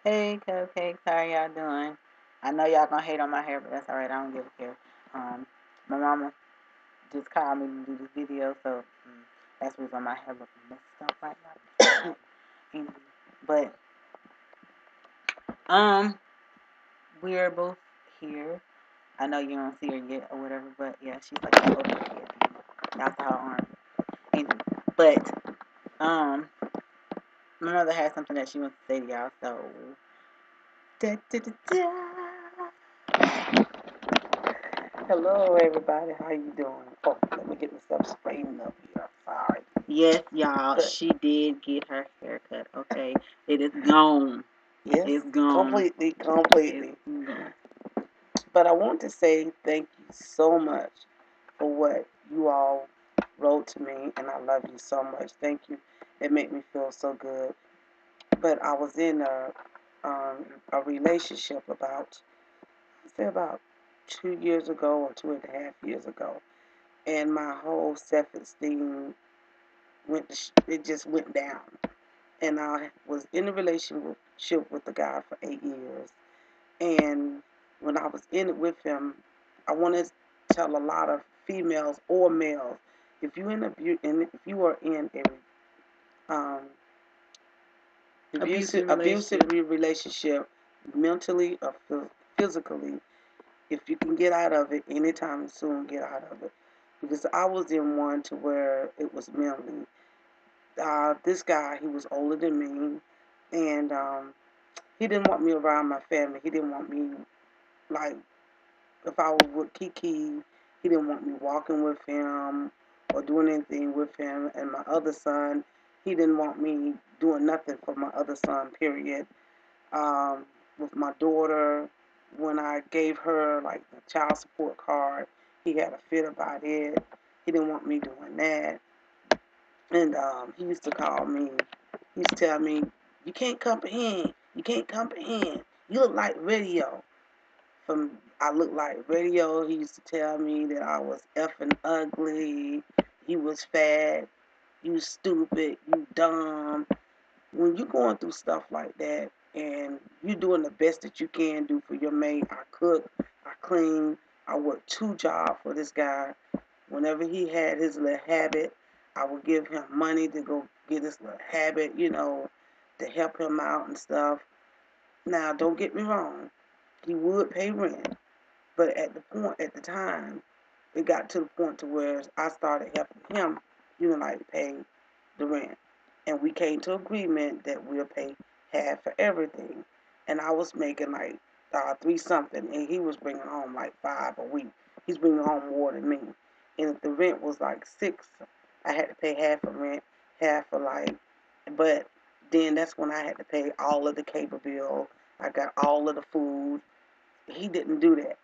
Hey, cupcakes, how y'all doing? I know y'all gonna hate on my hair, but that's alright. I don't give a care. My mama just called me to do this video, so that's the reason my hair looking messed up right now. But um, we're both here. I know you don't see her yet or whatever, but yeah, she's like over here. That's her arm. Anyway, but um, my mother has something that she wants to say to y'all, so da, da, da, da. Hello, everybody. How you doing? Oh, let me get myself straightened up here. Sorry. Yes, y'all, But she did get her haircut. Okay, it is gone. yes, It's gone. completely. It's gone. But I want to say thank you so much for what you all wrote to me, and I love you so much. Thank you. It made me feel so good. But I was in a relationship about, I say about 2 years ago or 2.5 years ago, and my whole self-esteem it just went down. And I was in a relationship with the guy for 8 years. And when I was in it with him, I want to tell a lot of females or males, if you if you are in a abusive relationship, mentally or physically, if you can get out of it anytime soon, get out of it. Because I was in one to where it was mentally. This guy, he was older than me, and he didn't want me around my family. He didn't want me, like, if I was with Kiki, he didn't want me walking with him or doing anything with him. And my other son, he didn't want me doing nothing for my other son, period. With my daughter, when I gave her, like, the child support card, he had a fit about it. He didn't want me doing that. And he used to call me. He used to tell me, "You can't comprehend. You can't comprehend. You look like radio." I look like radio. He used to tell me that I was effing ugly. You was fat. You stupid. You dumb. When you going through stuff like that and you doing the best that you can do for your mate, I cook, I clean, I work 2 jobs for this guy. Whenever he had his little habit, I would give him money to go get his little habit, to help him out and stuff. Now, don't get me wrong, he would pay rent, but at the time, it got to the point to where I started helping him, like pay the rent, and we came to agreement that we'll pay half for everything, and I was making like three something, and he was bringing home like 5 a week. He's bringing home more than me, and if the rent was like 6, I had to pay half of rent, half for like, but then that's when I had to pay all of the cable bill. I got all of the food. He didn't do that.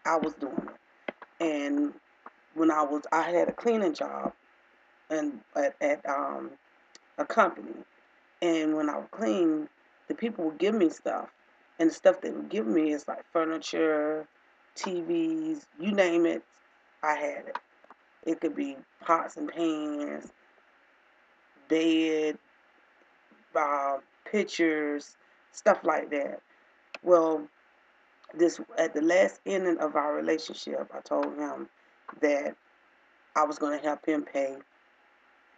I was doing it, and I had a cleaning job and at a company, and when I would clean, the people would give me stuff, and the stuff they would give me is like furniture, TVs, you name it, I had it. It could be pots and pans, bed, uh, pictures, stuff like that. Well, this at the last ending of our relationship, I told him that I was going to help him pay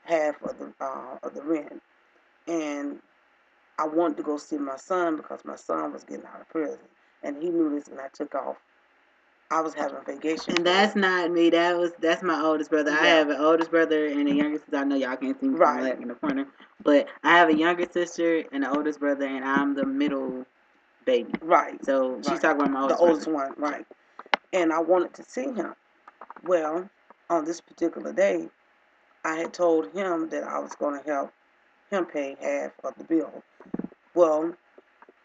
half of the rent, and I wanted to go see my son because my son was getting out of prison, and he knew this, and I took off. I was having a vacation. And that's not me. That's my oldest brother. Yeah. I have an oldest brother and a younger sister. I know y'all can't see me from like in the corner, but I have a younger sister and an oldest brother, and I'm the middle baby. Right. So she's talking about my oldest the oldest brother. one, right? And I wanted to see him. Well, on this particular day, I had told him that I was going to help him pay half of the bill. Well,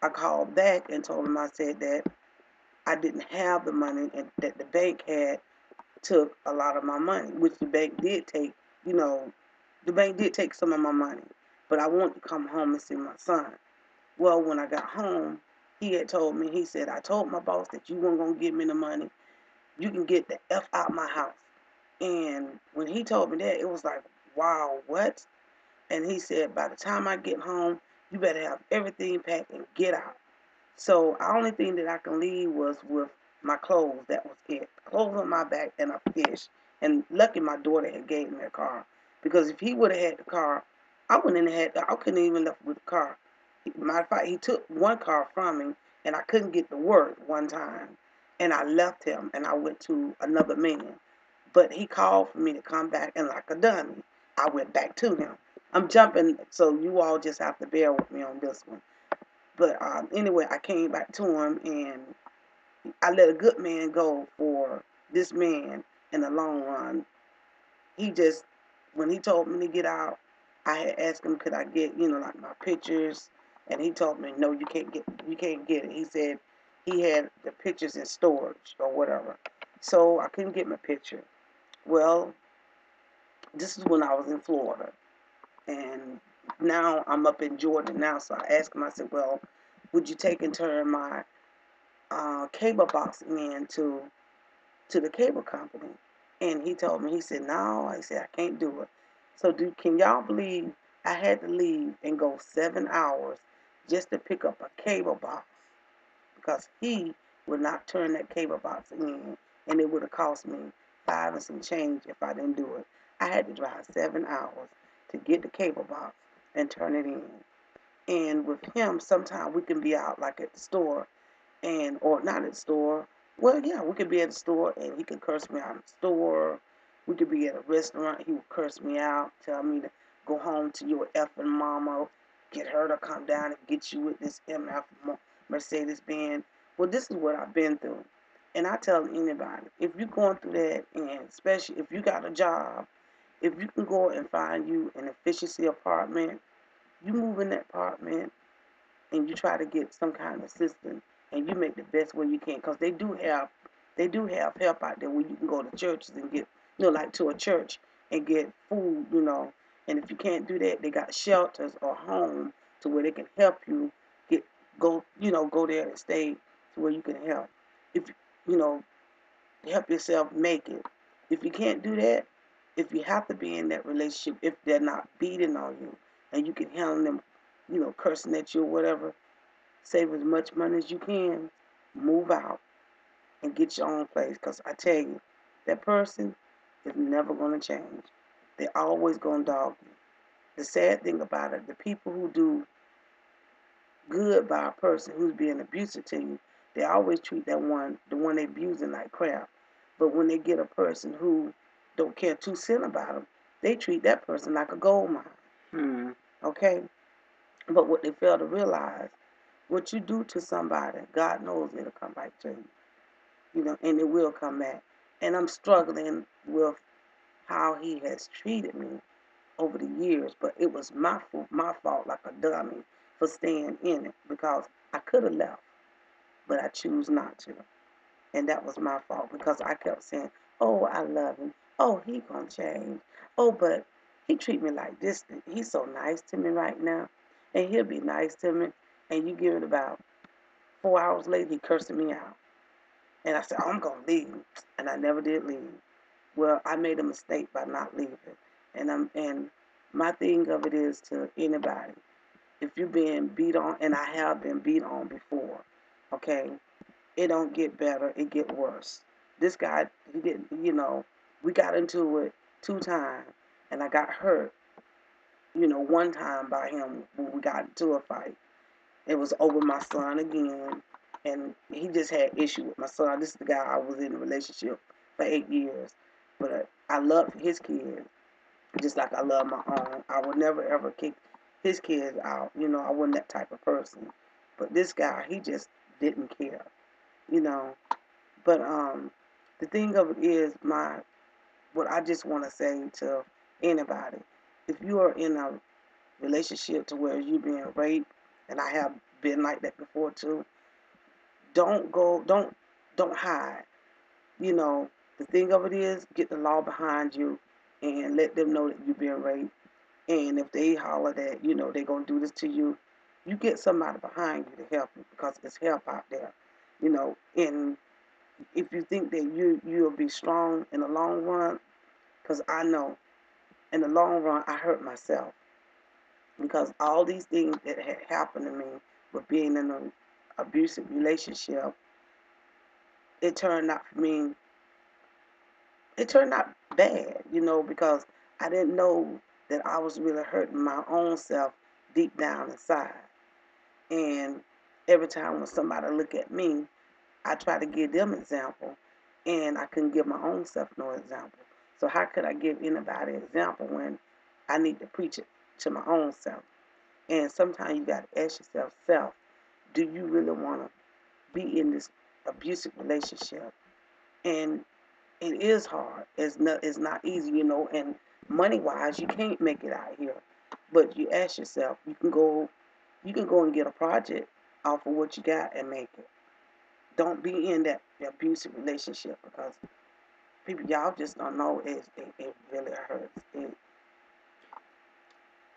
I called back and told him, I said that I didn't have the money and that the bank had took a lot of my money, which the bank did take, the bank did take some of my money. But I wanted to come home and see my son. Well, when I got home, he had told me, he said, I told my boss that you weren't going to give me the money. You can get the F out my house. And when he told me that, it was like, wow, what? And he said, by the time I get home, you better have everything packed and get out. So the only thing that I can leave was with my clothes. That was it. Clothes on my back and a fish. And lucky my daughter had gave me a car. Because if he would have had the car, I wouldn't have had. I couldn't even left with the car. Matter of fact, he took one car from me, and I couldn't get to work one time, and I left him, and I went to another man. But he called for me to come back, and like a dummy, I went back to him. I'm jumping, so you all just have to bear with me on this one. But anyway, I came back to him, and I let a good man go for this man in the long run. He just, when he told me to get out, I had asked him, could I get, like my pictures, and he told me, no, you can't get it. He said he had the pictures in storage or whatever, so I couldn't get my picture. Well, this is when I was in Florida, and now I'm up in Jordan now. So I asked him, I said, well, would you take and turn my cable box in to the cable company? And he told me, he said, no. I said, I can't do it. So can y'all believe I had to leave and go 7 hours just to pick up a cable box because he would not turn that cable box in, and it would have cost me five and some change if I didn't do it. I had to drive 7 hours to get the cable box and turn it in. And with him, sometimes we can be out like at the store and or not at the store. Well, yeah, we could be at the store and he could curse me out at the store. We could be at a restaurant, he would curse me out, tell me to go home to your effing mama, get her to come down and get you with this MF Mercedes Benz. Well, this is what I've been through. And I tell anybody, if you're going through that, and especially if you got a job, if you can go and find you an efficiency apartment, you move in that apartment and you try to get some kind of assistance and you make the best way you can because they do have help out there where you can go to churches and get like to a church and get food, and if you can't do that they got shelters or home to where they can help you get go there and stay to where you can help if you know help yourself make it. If you can't do that, if you have to be in that relationship, if they're not beating on you and you can handle them cursing at you or whatever, save as much money as you can, move out, and get your own place. Because I tell you, that person is never going to change. They're always going to dog you. The sad thing about it, the people who do good by a person who's being abusive to you, they always treat the one they abusing like crap. But when they get a person who don't care 2 cents about them, they treat that person like a gold mine. Hmm. Okay? But what they fail to realize, what you do to somebody, God knows it'll come back to you. And it will come back. And I'm struggling with how he has treated me over the years, but it was my fault like a dummy for staying in it because I could have left, but I choose not to. And that was my fault because I kept saying, oh, I love him. Oh, he gonna change. Oh, but he treat me like this. He's so nice to me right now. And he'll be nice to me. And you give it about 4 hours later, he cursing me out. And I said, oh, I'm gonna leave. And I never did leave. Well, I made a mistake by not leaving. And my thing of it is to anybody, if you're being beat on, and I have been beat on before, okay, it don't get better, it get worse. This guy, he didn't, we got into it 2 times, and I got hurt, one time by him when we got into a fight. It was over my son again, and he just had issue with my son. This is the guy I was in a relationship for 8 years, but I love his kids just like I love my own. I would never ever kick his kids out. I wasn't that type of person. But this guy, he just didn't care. You know. But the thing of it is, what I just want to say to anybody, if you are in a relationship to where you're being raped, and I have been like that before too, don't go, don't hide. You know, the thing of it is, get the law behind you and let them know that you're being raped. And if they holler that, they're going to do this to you, you get somebody behind you to help you because there's help out there. And if you think that you'll be strong in the long run, because I know in the long run I hurt myself because all these things that had happened to me with being in abusive relationship, it turned out for me, it turned out bad, because I didn't know that I was really hurting my own self deep down inside. And every time when somebody look at me, I try to give them example, and I couldn't give my own self no example. So how could I give anybody an example when I need to preach it to my own self? And sometimes you got to ask yourself, do you really want to be in this abusive relationship? And it is hard. It's not easy, and money wise, you can't make it out here. But you ask yourself, you can go and get a project off of what you got and make it. Don't be in that abusive relationship because people, y'all just don't know. It really hurts.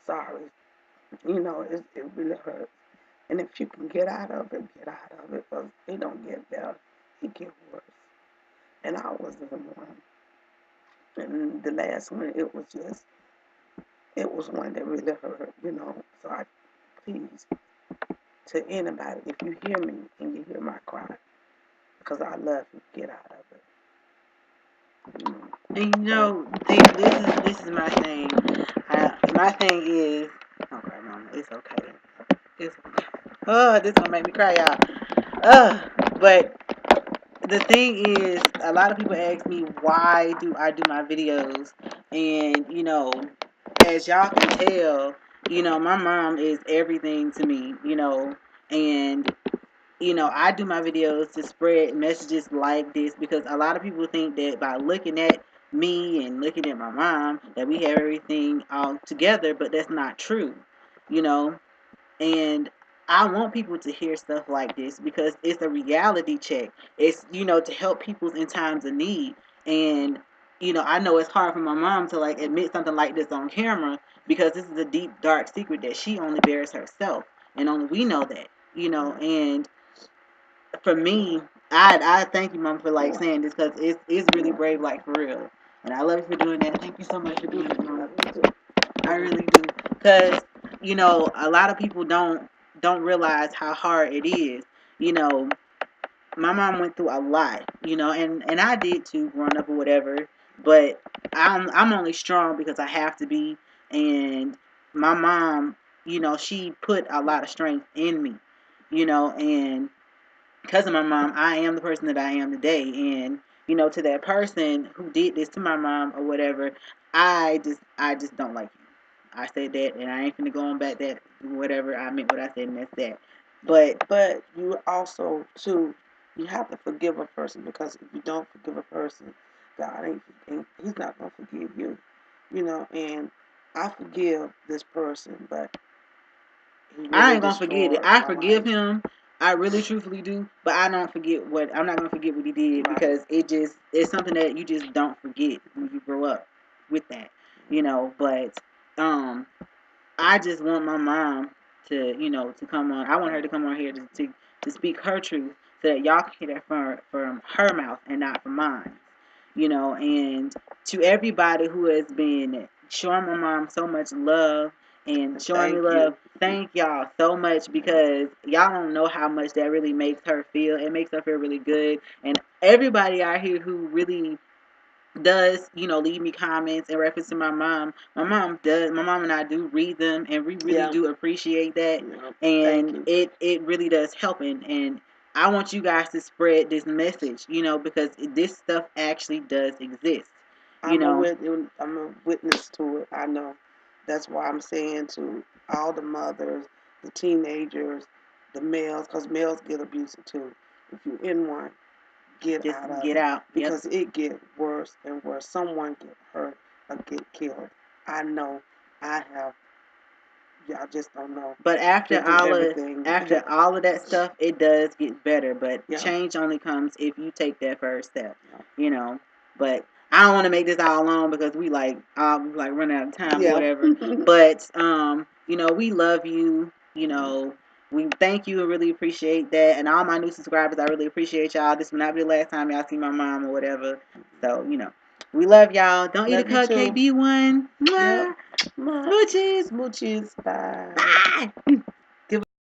Sorry, it really hurts. And if you can get out of it, get out of it because it don't get better. It get worse. And I was in one. And the last one, it was one that really hurt. So I please, to anybody, if you hear me and you hear my cry, because I love you, get out of it. And this is my thing. My thing is, okay, mama, it's okay. It's okay. Oh, this gonna make me cry, y'all. But the thing is, a lot of people ask me why do I do my videos, and as y'all can tell, my mom is everything to me, and I do my videos to spread messages like this because a lot of people think that by looking at me and looking at my mom that we have everything all together, but that's not true, you know. And I want people to hear stuff like this because it's a reality check. It's to help people in times of need. And I know it's hard for my mom to like admit something like this on camera because this is a deep dark secret that she only bears herself and only we know that. And for me, I thank you, Mom, for like saying this because it's really brave, like for real. And I love you for doing that. Thank you so much for doing it, Mom. I really do, because a lot of people don't realize how hard it is. You know, my mom went through a lot. And I did too, growing up or whatever. But I'm only strong because I have to be. And my mom, she put a lot of strength in me. And because of my mom, I am the person that I am today. And to that person who did this to my mom or whatever, I just don't like you. I said that, and I ain't gonna go on back that whatever I meant what I said, and that's that. But But you also too, you have to forgive a person because if you don't forgive a person, God ain't He's not gonna forgive you. And I forgive this person, but he I really ain't gonna forget it. destroyed I my forgive life. him. I really truthfully do, but I don't forget what I'm not gonna forget what he did Right. because it's something that you just don't forget when you grow up with that, But um, I just want my mom to come on. I want her to come on here to speak her truth so that y'all can hear that from her mouth and not from mine. And to everybody who has been showing my mom so much love and showing me Thank love, you. thank y'all so much because y'all don't know how much that really makes her feel. It makes her feel really good. And everybody out here who really does leave me comments in reference to my mom and I do read them and we really Yeah. do appreciate that, Yeah. Thank and you. it really does help, and I want you guys to spread this message because this stuff actually does exist you I'm a know wit- I'm a witness to it. I know. That's why I'm saying to all the mothers, the teenagers, the males, because males get abusive too. If you're in one, get just out of get it out. Yep. because it get worse and worse. Someone get hurt or get killed. I know. I have. Y'all just don't know. But after Been through all of everything. after all of that stuff, it does get better. But Yeah. change only comes if you take that first step. Yeah. You know. But I don't want to make this all long because we like running out of time or Yeah. whatever. But we love you. We thank you and really appreciate that. And all my new subscribers, I really appreciate y'all. This will not be the last time y'all see my mom or whatever. So we love y'all. Don't eat a Love you cupcake. too. Be one. Yep. Mwah. Smooches. Smooches. Bye. Bye. Give